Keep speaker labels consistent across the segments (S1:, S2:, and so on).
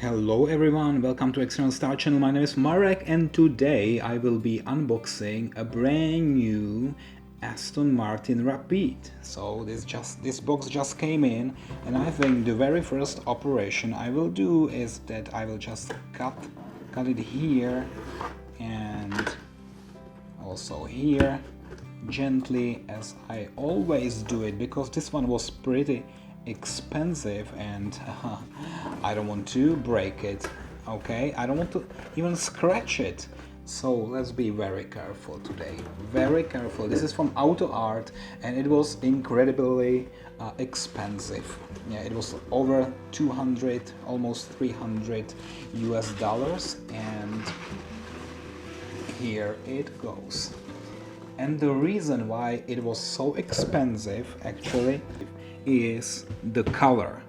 S1: Hello everyone, welcome to External Star Channel. My name is Marek and today I will be unboxing a brand new Aston Martin Rapide. So this box just came in, and I think the very first operation I will do is that I will just cut it here and also here gently, as I always do it, because this one was pretty expensive and I don't want to break it. Okay, I don't want to even scratch it, so let's be very careful today, very careful. This is from AutoArt and it was incredibly expensive. Yeah, it was over 200, almost 300 US dollars, and here it goes. And the reason why it was so expensive actually is the color,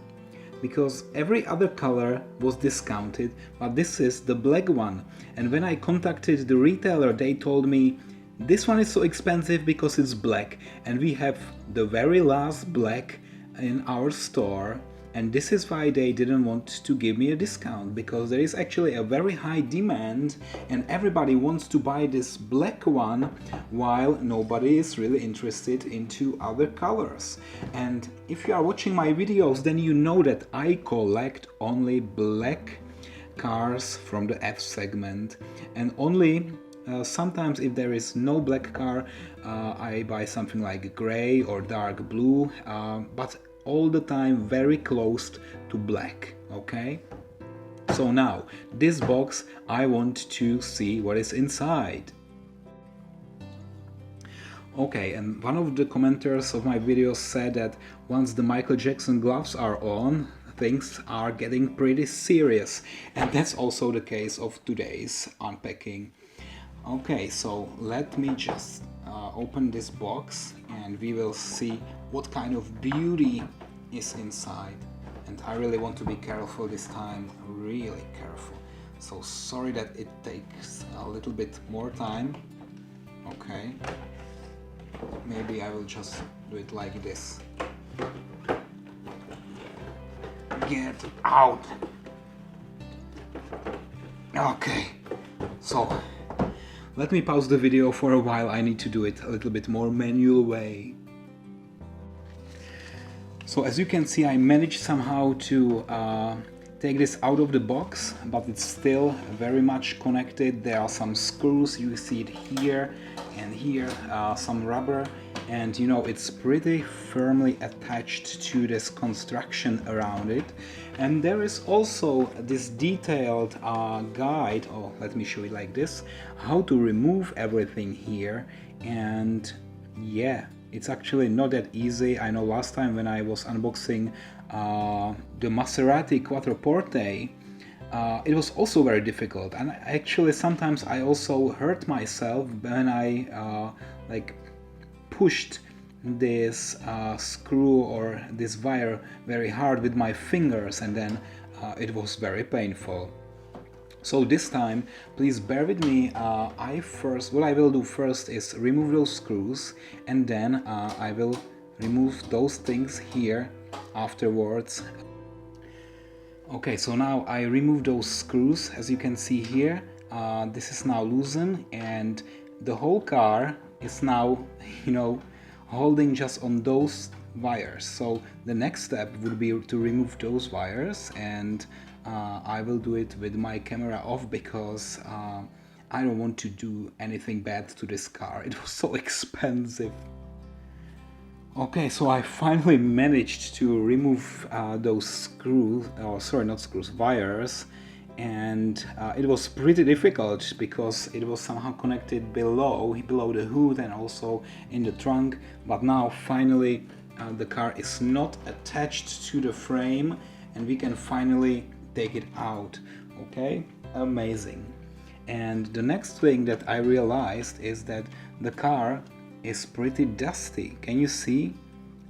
S1: because every other color was discounted, but this is the black one. And when I contacted the retailer, they told me this one is so expensive because it's black, and we have the very last black in our store, and this is why they didn't want to give me a discount, because there is actually a very high demand and everybody wants to buy this black one, while nobody is really interested into other colors. And if you are watching my videos, then you know that I collect only black cars from the F segment, and only sometimes if there is no black car, I buy something like gray or dark blue, but all the time very close to black. Okay, so now this box, I want to see what is inside. Okay, and one of the commenters of my videos said that once the Michael Jackson gloves are on, things are getting pretty serious, and that's also the case of today's unpacking. Okay, so let me just open this box and we will see what kind of beauty is inside. And I really want to be careful this time, really careful. So sorry that it takes a little bit more time. Okay, maybe I will just do it like this. Get out! Okay, so let me pause the video for a while. I need to do it a little bit more manual way. So as you can see, I managed somehow to take this out of the box, but it's still very much connected. There are some screws, you see it here and here, some rubber, and you know, it's pretty firmly attached to this construction around it. And there is also this detailed guide, oh, let me show you like this, how to remove everything here. And yeah, it's actually not that easy. I know last time when I was unboxing the Maserati Quattroporte, it was also very difficult, and actually sometimes I also hurt myself when I like pushed this screw or this wire very hard with my fingers, and then it was very painful. So this time, please bear with me. What I will do first is remove those screws, and then I will remove those things here afterwards. Okay, so now I remove those screws. As you can see here, this is now loosened, and the whole car is now, you know, holding just on those wires. So the next step would be to remove those wires, and I will do it with my camera off, because I don't want to do anything bad to this car. It was so expensive. Okay, so I finally managed to remove those screws, or sorry, not screws, wires, and it was pretty difficult because it was somehow connected below the hood and also in the trunk. But now finally the car is not attached to the frame, and we can finally take it out. Okay, amazing. And the next thing that I realized is that the car is pretty dusty. Can you see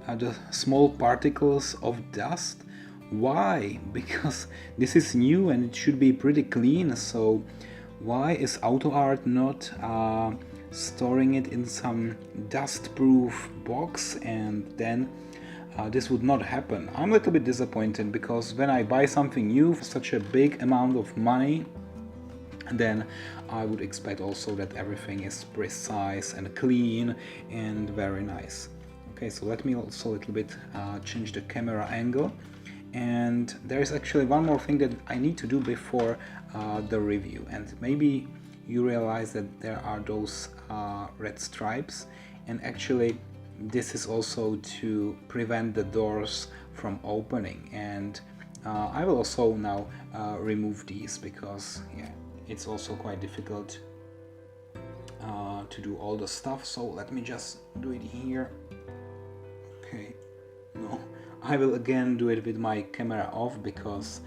S1: the small particles of dust? Why? Because this is new and it should be pretty clean. So why is AutoArt not storing it in some dust-proof box and then this would not happen. I'm a little bit disappointed because when I buy something new for such a big amount of money, then I would expect also that everything is precise and clean and very nice. Okay, so let me also a little bit change the camera angle. And there is actually one more thing that I need to do before the review, and maybe you realize that there are those red stripes, and actually this is also to prevent the doors from opening. And I will also now remove these because yeah, it's also quite difficult to do all the stuff. So let me just do it here. Okay, no, I will again do it with my camera off because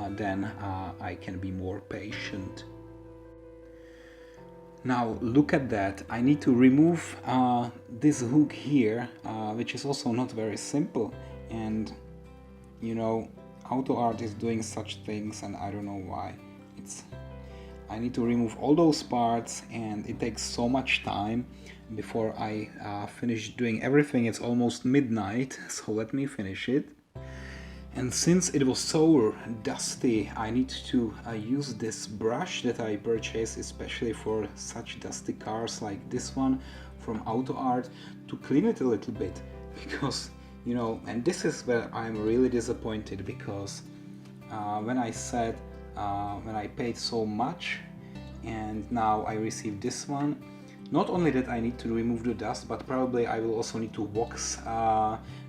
S1: then I can be more patient. Now look at that, I need to remove this hook here, which is also not very simple, and you know, AutoArt is doing such things and I don't know why. I need to remove all those parts and it takes so much time before I finish doing everything. It's almost midnight, so let me finish it. And since it was so dusty, I need to use this brush that I purchased especially for such dusty cars like this one from AutoArt to clean it a little bit, because you know, and this is where I'm really disappointed, because when I said when I paid so much and now I received this one, not only that I need to remove the dust, but probably I will also need to wax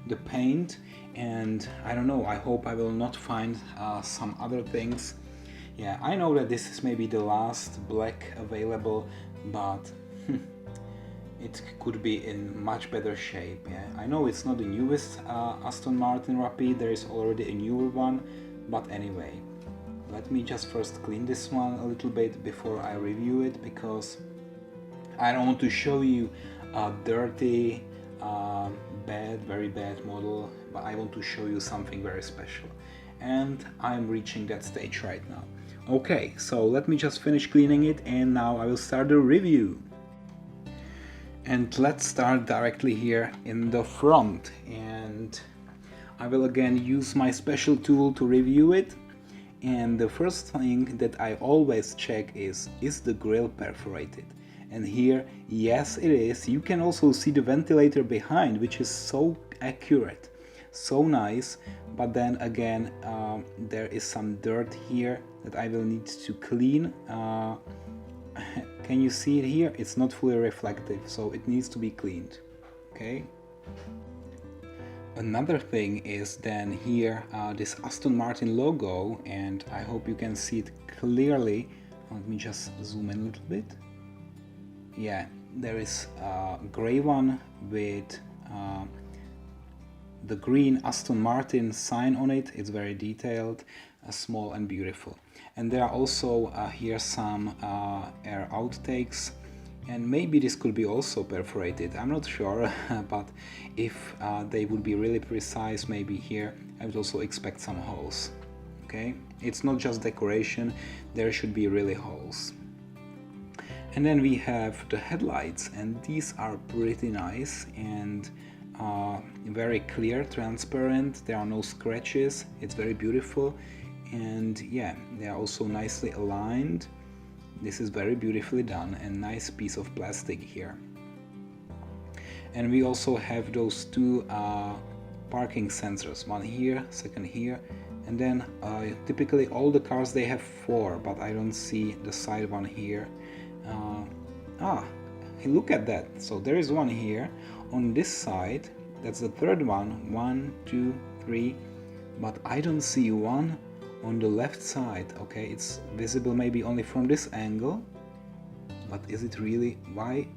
S1: the paint, and I don't know, I hope I will not find some other things. Yeah, I know that this is maybe the last black available, but it could be in much better shape. Yeah, I know it's not the newest Aston Martin Rapide, there is already a newer one, but anyway, let me just first clean this one a little bit before I review it, because I don't want to show you a dirty, bad, very bad model, but I want to show you something very special. And I'm reaching that stage right now. Okay, so let me just finish cleaning it and now I will start the review. And let's start directly here in the front. And I will again use my special tool to review it. And the first thing that I always check is the grill perforated? And here, yes it is. You can also see the ventilator behind, which is so accurate, so nice. But then again, there is some dirt here that I will need to clean. Can you see it here? It's not fully reflective, so it needs to be cleaned. Okay. Another thing is then here this Aston Martin logo, and I hope you can see it clearly. Let me just zoom in a little bit. Yeah, there is a gray one with the green Aston Martin sign on it. It's very detailed, small and beautiful. And there are also here some air outtakes, and maybe this could be also perforated, I'm not sure, but if they would be really precise, maybe here I would also expect some holes. Okay, it's not just decoration, there should be really holes. And then we have the headlights, and these are pretty nice and very clear, transparent. There are no scratches, it's very beautiful, and yeah, they are also nicely aligned. This is very beautifully done, and nice piece of plastic here. And we also have those two parking sensors, one here, second here, and then typically all the cars they have 4, but I don't see the side one here. Look at that. So there is one here on this side, that's the third one, 1, 2, 3, but I don't see one on the left side. Okay, it's visible maybe only from this angle, but is it really? Why?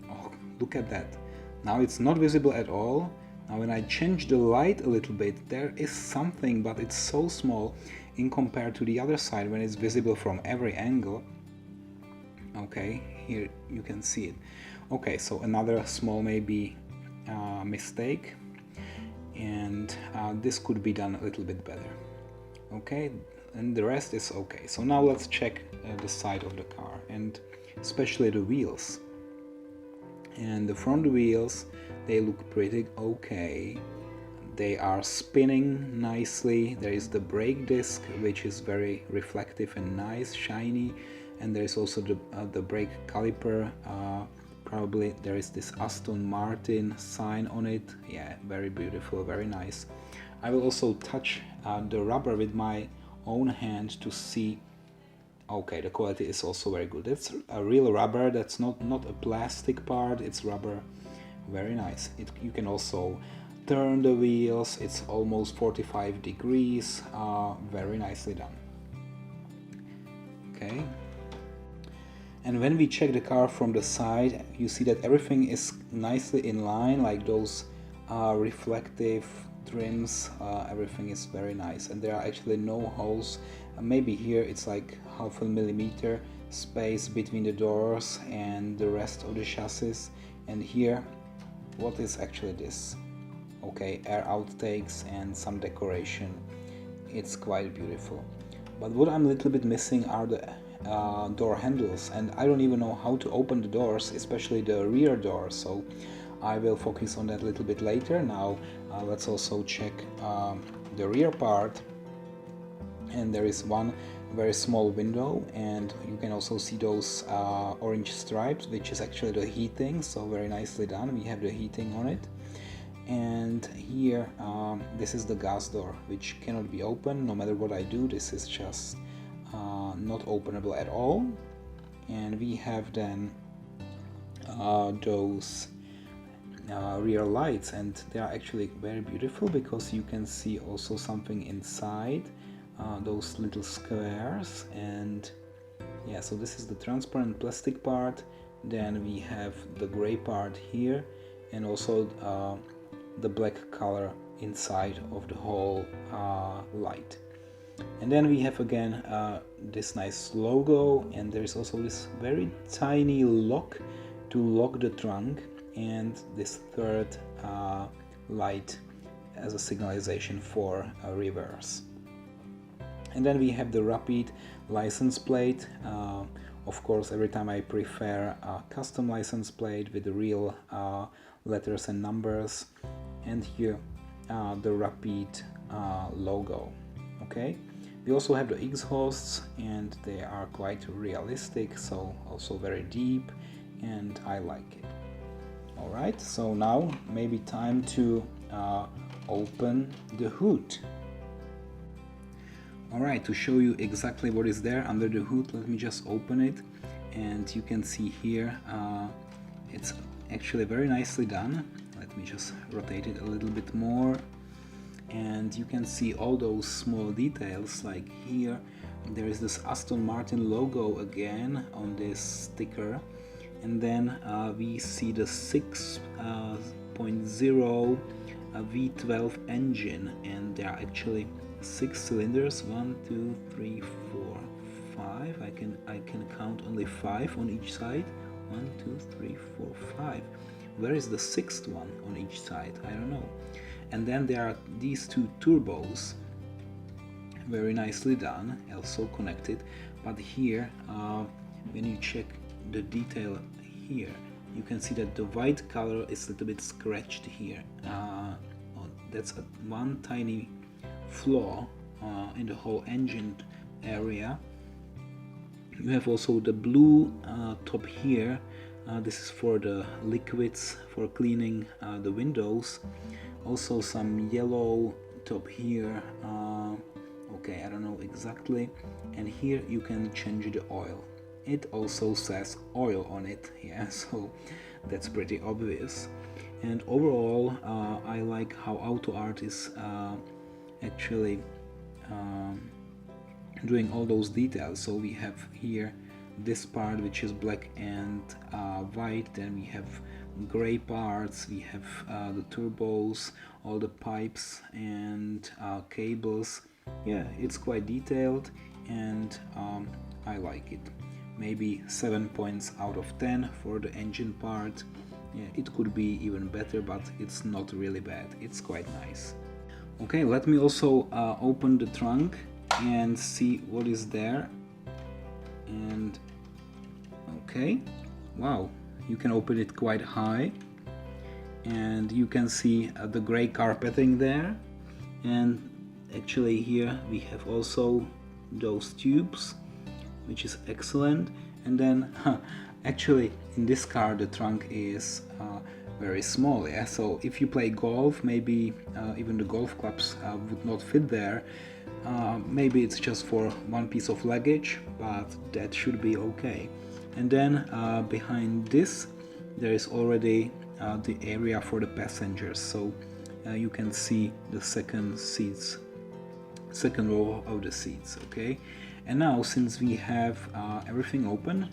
S1: Oh, look at that. Now it's not visible at all. Now when I change the light a little bit, there is something, but it's so small in compared to the other side when it's visible from every angle. Okay, here you can see it. Okay, so another small maybe mistake, and this could be done a little bit better. Okay, and the rest is okay. So now let's check the side of the car, and especially the wheels. And the front wheels, they look pretty okay. they are spinning nicely. There is the brake disc, which is very reflective and nice, shiny, and there is also the brake caliper. Probably there is this Aston Martin sign on it. Yeah, very beautiful, very nice. I will also touch the rubber with my own hand to see. Okay, the quality is also very good. It's a real rubber. That's not a plastic part. It's rubber. Very nice. You can also turn the wheels. It's almost 45 degrees. Very nicely done. Okay. And when we check the car from the side, you see that everything is nicely in line, like those reflective trims. Everything is very nice, and there are actually no holes. Maybe here it's like 0.5 millimeter space between the doors and the rest of the chassis. And here, what is actually this? Okay, air outtakes and some decoration. It's quite beautiful. But what I'm a little bit missing are the door handles, and I don't even know how to open the doors, especially the rear doors, so I will focus on that a little bit later. Now let's also check the rear part, and there is one very small window, and you can also see those orange stripes, which is actually the heating, so very nicely done. We have the heating on it. And here this is the gas door, which cannot be opened no matter what I do. This is just not openable at all. And we have then those rear lights, and they are actually very beautiful because you can see also something inside those little squares. And yeah, so this is the transparent plastic part. Then we have the gray part here, and also the black color inside of the whole light. And then we have again this nice logo, and there is also this very tiny lock to lock the trunk, and this third light as a signalization for reverse. And then we have the Rapide license plate. Of course, every time I prefer a custom license plate with the real letters and numbers. And here the Rapide logo. Okay, we also have the exhausts, and they are quite realistic, so also very deep, and I like it. Alright, so now maybe time to open the hood. Alright, to show you exactly what is there under the hood, let me just open it, and you can see here it's actually very nicely done. Let me just rotate it a little bit more, and you can see all those small details, like here there is this Aston Martin logo again on this sticker, and then we see the 6.0 V12 engine, and there are actually 6 cylinders, 1, 2, 3, 4, 5. I can count only 5 on each side. 1, 2, 3, 4, 5. Where is the 6th one on each side? I don't know. And then there are these 2 turbos, very nicely done, also connected. But here, when you check the detail here, you can see that the white color is a little bit scratched here. That's one tiny flaw in the whole engine area. You have also the blue top here. This is for the liquids for cleaning the windows. Also some yellow top here. Okay, I don't know exactly. And here you can change the oil. It also says oil on it, yeah, so that's pretty obvious. And overall, I like how AutoArt is actually doing all those details. So we have here this part which is black and white, then we have gray parts, we have the turbos, all the pipes and cables. Yeah, it's quite detailed, and I like it. Maybe 7 points out of 10 for the engine part. Yeah, it could be even better, but it's not really bad. It's quite nice. Okay, let me also open the trunk and see what is there. And okay, wow, you can open it quite high, and you can see the gray carpeting there, and actually here we have also those tubes, which is excellent. And then actually in this car the trunk is very small, yeah, so if you play golf, maybe even the golf clubs would not fit there. Maybe it's just for one piece of luggage, but that should be okay. And then behind this there is already the area for the passengers, so you can see the second row of the seats, okay. And now, since we have everything open,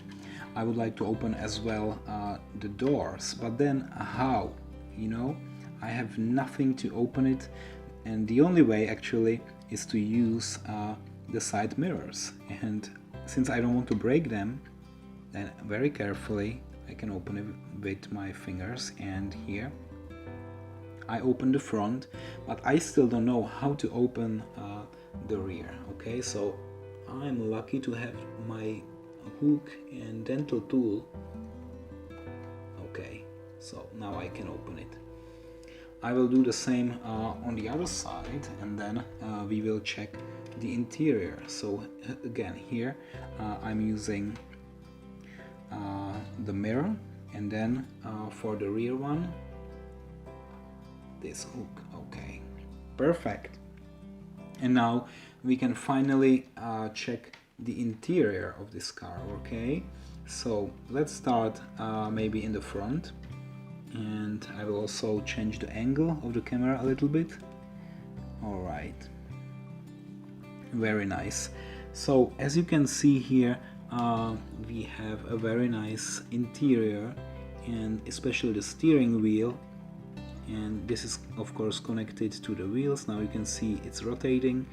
S1: I would like to open as well the doors, but then how? You know, I have nothing to open it, and the only way actually is to use the side mirrors. And since I don't want to break them, then very carefully I can open it with my fingers, and here I open the front, but I still don't know how to open the rear, okay. So I'm lucky to have my hook and dental tool. Okay, so now I can open it. I will do the same on the other side, and then we will check the interior. So again, here I'm using the mirror, and then for the rear one, this hook. Okay, perfect. And now we can finally check the interior of this car, okay. So let's start maybe in the front, and I will also change the angle of the camera a little bit. All right, very nice. So as you can see here, we have a very nice interior, and especially the steering wheel, and this is of course connected to the wheels. Now you can see it's rotating,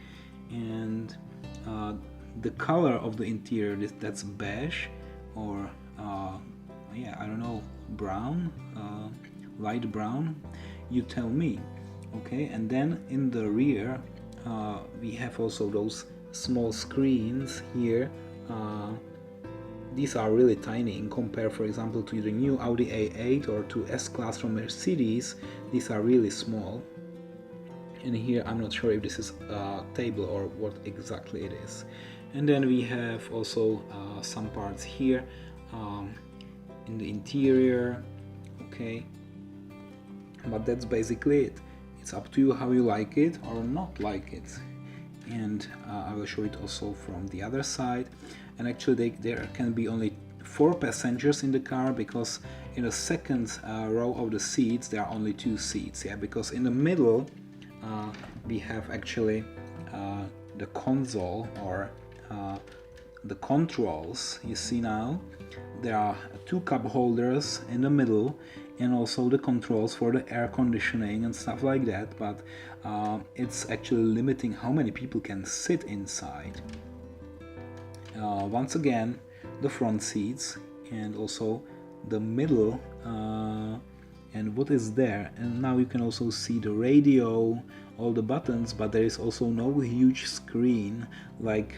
S1: and the color of the interior, that's beige, or yeah, I don't know, brown, light brown, you tell me, okay. And then in the rear we have also those small screens here. These are really tiny in compare, for example, to the new Audi A8 or to S-Class from Mercedes. These are really small. And here I'm not sure if this is a table or what exactly it is. And then we have also some parts here in the interior, okay. But that's basically it. It's up to you how you like it or not like it. And I will show it also from the other side. And actually there can be only 4 passengers in the car, because in the second row of the seats there are only 2 seats, yeah, because in the middle we have actually the console, or the controls. You see now there are 2 cup holders in the middle, and also the controls for the air conditioning and stuff like that, but it's actually limiting how many people can sit inside. Once again, the front seats, and also the middle, and what is there. And now you can also see the radio, all the buttons, but there is also no huge screen like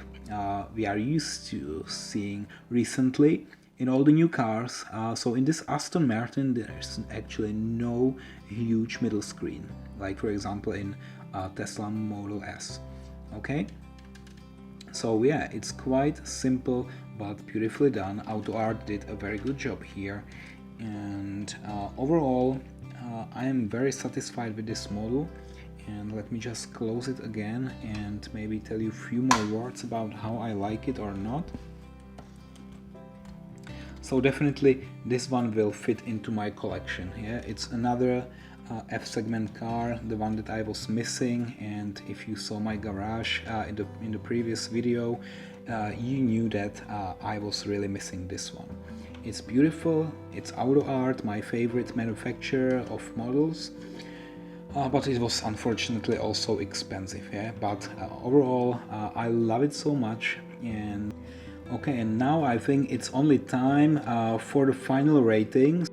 S1: we are used to seeing recently in all the new cars. So in this Aston Martin there's actually no huge middle screen, like for example in Tesla Model S, okay. So yeah, it's quite simple but beautifully done. AutoArt did a very good job here, and overall I am very satisfied with this model. And let me just close it again and maybe tell you a few more words about how I like it or not. So definitely this one will fit into my collection. Yeah, it's another F segment car, the one that I was missing, and if you saw my garage in the previous video, you knew that I was really missing this one. It's beautiful, it's AutoArt, my favorite manufacturer of models, but it was unfortunately also expensive, yeah. But overall I love it so much. And okay, and now I think it's only time for the final ratings.